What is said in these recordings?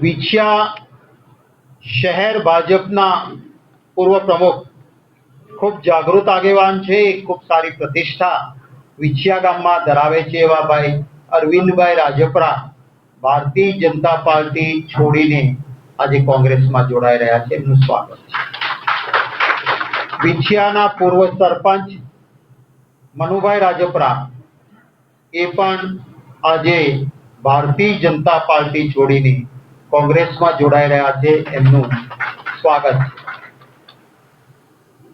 વિછિયા શહેર ભાજપના પૂર્વ પ્રમુખ, ખૂબ જાગૃત આગેવાન છે, ખૂબ સારી પ્રતિષ્ઠા વિછિયા ગામમાં ધરાવે છે એવા ભાઈ અરવિંદભાઈ રાજપરા ભારતીય જનતા પાર્ટી છોડીને આજે કોંગ્રેસમાં જોડાઈ રહ્યા છે. એમનું સ્વાગત છે. વિછિયાના પૂર્વ સરપંચ મનુભાઈ રાજપરા એ પણ આજે ભારતીય જનતા પાર્ટી છોડીને કોંગ્રેસમાં જોડાઈ રહ્યા છે. એમનું સ્વાગત છે.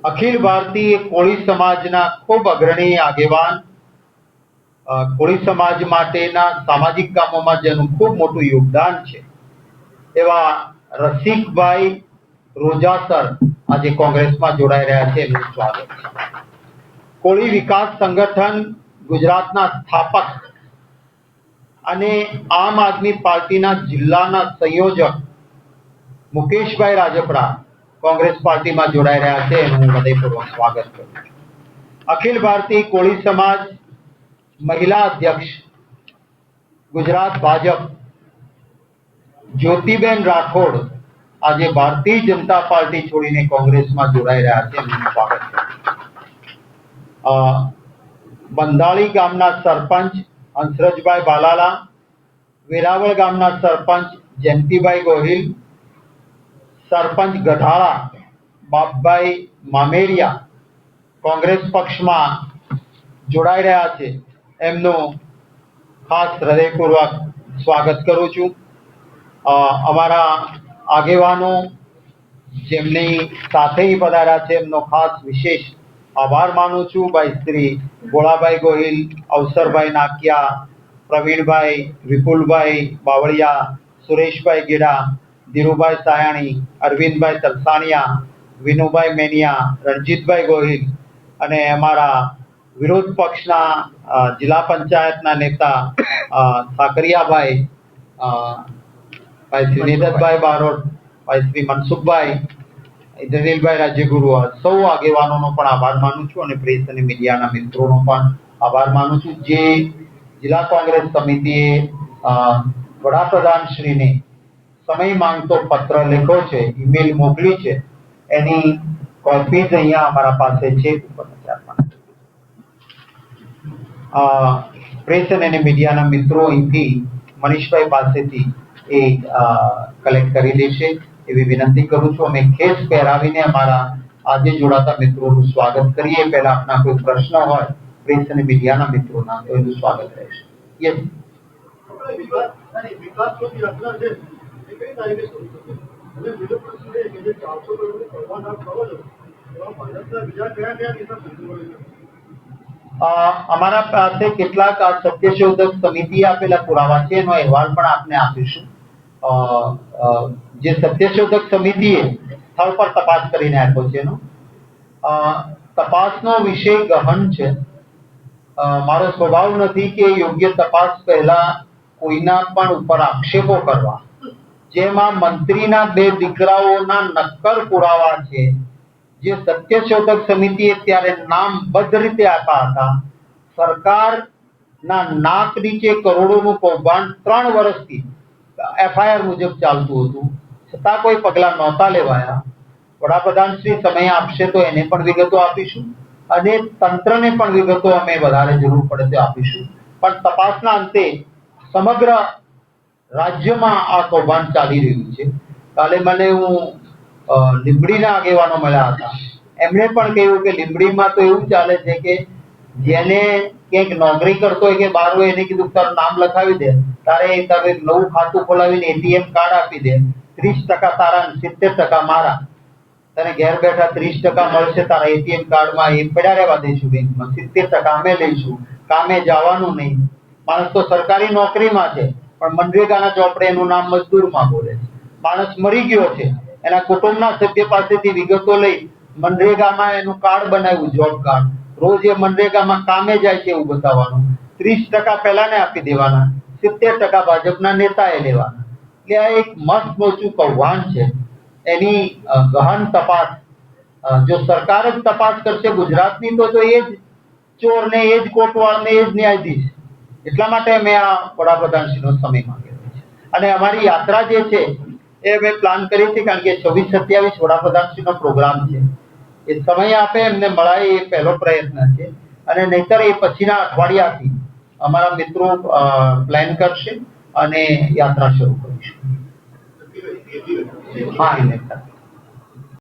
અખિલ ભારતીય કોળી સમાજના ખૂબ અગ્રણી આગેવાન, કોળી સમાજ માટેના સામાજિક કામોમાં જેનું ખૂબ મોટું યોગદાન છે એવા રસિકભાઈ રોજાસર આજે કોંગ્રેસમાં જોડાઈ રહ્યા છે. એમનું સ્વાગત છે. કોળી વિકાસ સંગઠન ગુજરાતના સ્થાપક અને આમ આદમી પાર્ટીના જિલ્લાના સંયોજક મુકેશભાઈ રાજપરા કોંગ્રેસ પાર્ટીમાં જોડાઈ રહ્યા છે. એનું હું હૃદયપૂર્વક સ્વાગત કરું છું. અખિલ ભારતીય કોળી સમાજ મહિલા અધ્યક્ષ ગુજરાત ભાજપ જ્યોતિબેન રાઠોડ આજે ભારતીય જનતા પાર્ટી છોડીને કોંગ્રેસમાં જોડાઈ રહ્યા છે. એમનું સ્વાગત કરું છું. બંધાળી ગામના સરપંચ હંસરજભાઈ બાલાલા, વેરાવળ ગામના સરપંચ જયંતિભાઈ ગોહિલ, સરપંચ ગઢાળા બાપભાઈ મામેરિયા કોંગ્રેસ પક્ષમાં જોડાઈ રહ્યા છે. એમનું ખાસ હૃદયપૂર્વક સ્વાગત કરું છું. અમારા આગેવાનો જેમની સાથે પધાર્યા છે એમનો ખાસ વિશેષ આભાર માનું છું. ભાઈ શ્રી ભોળાભાઈ ગોહિલ, અવસરભાઈ નાકિયા, પ્રવીણભાઈ, વિપુલભાઈ બાવળિયા, સુરેશભાઈ ગેડા, ધીરુભાઈ સાયાણી, અરવિંદભાઈ તલસાણિયા, વિનુભાઈ મેનિયા, રણજીતભાઈ ગોહિલ અને અમારા વિરોધ પક્ષના જિલ્લા પંચાયતના નેતા સાકરિયાભાઈ, ભાઈ શ્રી નિદતભાઈ બારોટ, ભાઈ શ્રી મનસુખભાઈ, જલીલભાઈ રાજ્યગુરુ, સૌ આગેવાનોનો પણ આભાર માનું છું અને પ્રેસ અને મીડિયાના મિત્રોનો પણ આભાર માનું છું. જે જિલ્લા કોંગ્રેસ સમિતિએ વડાપ્રધાન શ્રીને સમય માંગતો પત્ર લખ્યો છે, ઈમેલ મોકલી છે, એની કોપીઝ અહીંયા અમારા પાસે છે. પ્રેસ અને મીડિયાના મિત્રો અહીંથી મનીષભાઈ પાસેથી એ કલેક્ટ કરી લેશે એવી વિનંતી કરું છું. અમે ખેસ પહેરાવીને અમારા આજે જોડાતા મિત્રોનું સ્વાગત કરીએ. પહેલા આપના કોઈ પ્રશ્ન હોય પ્રેસ અને મીડિયાના મિત્રોના તો એનું સ્વાગત રહેશે. યસ. અમારા પાસે કેટલાક સત્યશોધક સમિતિએ આપેલા પુરાવા છે, એનો અહેવાલ પણ આપને આપીશું. જે સત્યશોધક સમિતિએ સ્થળ પર તપાસ કરીને આપ્યો છે એનો તપાસનો વિષય ગહન છે. મારો સ્વભાવ નથી કે યોગ્ય તપાસ પહેલા કોઈના પણ ઉપર આક્ષેપો કરવા. જેમાં મંત્રીના 2 દીકરાઓના નક્કર પુરાવા છે, જે સત્યશોધક સમિતિએ ત્યારે નામબદ્ધ રીતે આપ્યા હતા. સરકારના નાક નીચે કરોડોનું કૌભાંડ 3 વર્ષથી એફઆઈઆર મુજબ ચાલતું હતું, છતાં કોઈ પગલા નહોતા લેવાયા. વડાપ્રધાન શ્રી સમય આપશે તો એને પણ વિગતો આપીશું અને તંત્રને પણ વિગતો અમે વધારે જરૂર પડે તો આપીશું. પણ તપાસના અંતે સમગ્ર રાજ્યમાં આ કૌભાંડ ચાલી રહ્યું છે. કાલે મને લીંબડીના આગેવાનો મળ્યા હતા. એમણે પણ કહ્યું કે લીંબડીમાં તો એવું ચાલે છે કે જેને ક્યાંક નોકરી કરતો હોય કે બહાર હોય એને કીધું તારું નામ લખાવી દે, તારે નવું ખાતું ખોલાવીને એટીએમ કાર્ડ આપી દે, 30% તારા 70% મારા, તને ઘેર બેઠા 30% મળશે તારા એટીએમ કાર્ડમાં, એ પડ્યા રહેવા દઈશું બેંકમાં, 70% અમે લઈશું, કામે જવાનું નહીં. માણસ તો સરકારી નોકરીમાં છે પણ મનરેગાના ચોપડે એનું નામ મજદૂરમાં બોલે છે. માણસ મરી ગયો છે, એના કુટુંબના સભ્ય પાસેથી વિગતો લઈ મનરેગામાં એનું કાર્ડ બનાવ્યું, જોબ કાર્ડ. રોજ એ મનરેગામાં કામે જાય છે એવું બતાવવાનું, 30% પહેલાને આપી દેવાના, 70% ભાજપના નેતાએ લેવાના. એટલે આ એક મસ્ત મોચું કૌભાંડ છે. એની ગહન તપાસ જો સરકાર જ તપાસ કરશે ગુજરાતની તો એ જ ચોર ને એ જ કોટવાળ ને એ જ ન્યાયાધીશ. એટલા માટે મેં આ વડાપ્રધાનશ્રીનો સમય માંગેલો છે. અને અમારી યાત્રા જે છે એ મેં પ્લાન કરી હતી, કારણ કે 26-27 વડાપ્રધાનશ્રીનો પ્રોગ્રામ છે. એ સમય આપે એમને મળાય એ પહેલો પ્રયત્ન છે, અને નહીતર એ પછીના અઠવાડિયાથી અમારા મિત્રો પ્લાન કરશે અને યાત્રા શરૂ કરીશું. હા,